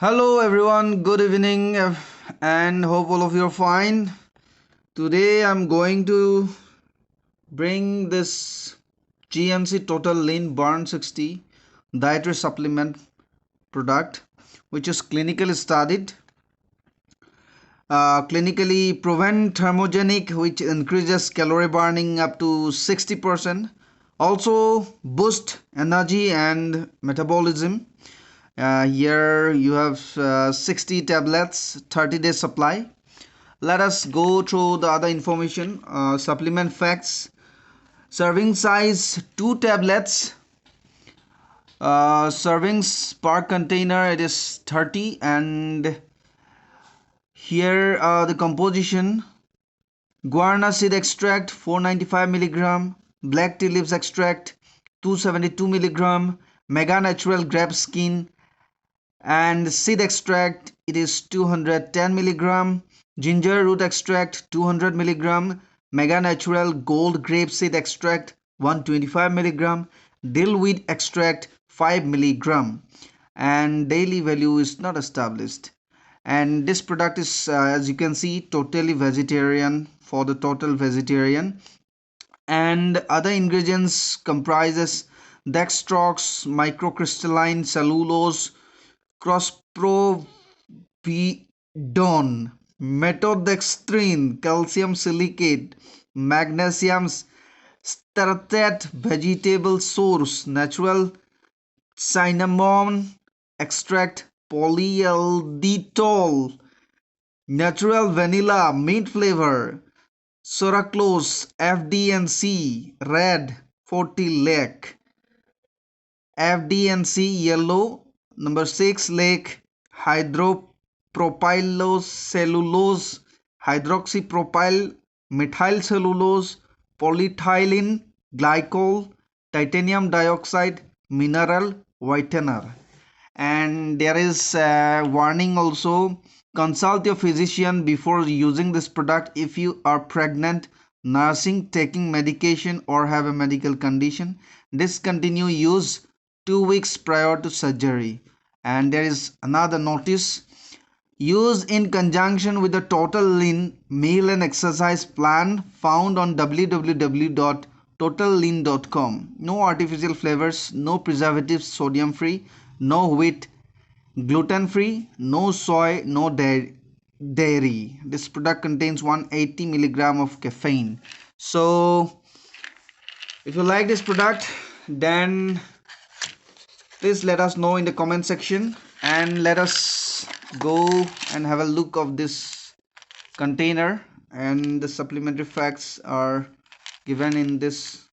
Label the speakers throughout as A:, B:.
A: Hello everyone, good evening, and hope all of you are fine. Today I'm going to bring this GMC Total Lean Burn 60 dietary supplement product, which is clinically studied, clinically proven thermogenic, which increases calorie burning up to 60%, also boost energy and metabolism. Here you have 60 tablets, 30-day supply. Let us go through the other information. Supplement facts: serving size 2 tablets, servings per container it is 30, and here the composition: guarana seed extract 495 milligram, black tea leaves extract 272 milligram, mega natural grape skin and seed extract it is 210 milligram, ginger root extract 200 milligram, mega natural gold grape seed extract 125 milligram, dill weed extract 5 milligram, and daily value is not established. And this product is as you can see, totally vegetarian, for the total vegetarian. And other ingredients comprises dextrose, microcrystalline cellulose, crosprovidone, methoxystrine, calcium silicate, magnesium stearate, vegetable source, natural cinnamon extract, polyaldetol, natural vanilla, mint flavor, sucralose, FDNC, red 40 lake, FDNC yellow, number 6 lake, hydropropylcellulose, hydroxypropyl methyl cellulose, polyethylene glycol, titanium dioxide, mineral whitener. And there is a warning also: consult your physician before using this product if you are pregnant, nursing, taking medication, or have a medical condition. Discontinue use 2 weeks prior to surgery. And there is another notice: use in conjunction with the Total Lean meal and exercise plan found on www.totallean.com. No artificial flavors, no preservatives, sodium free, no wheat, gluten free, no soy, no dairy. This product contains 180 milligram of caffeine. So if you like this product, then please let us know in the comment section, and let us go and have a look of this container. And the supplementary facts are given in this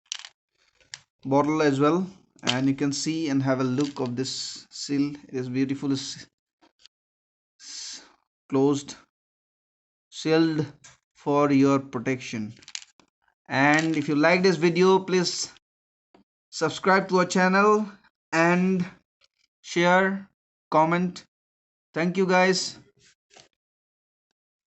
A: bottle as well, and you can see and have a look of this seal. It is beautifully closed, sealed for your protection. And if you like this video, please subscribe to our channel and share, comment. Thank you guys.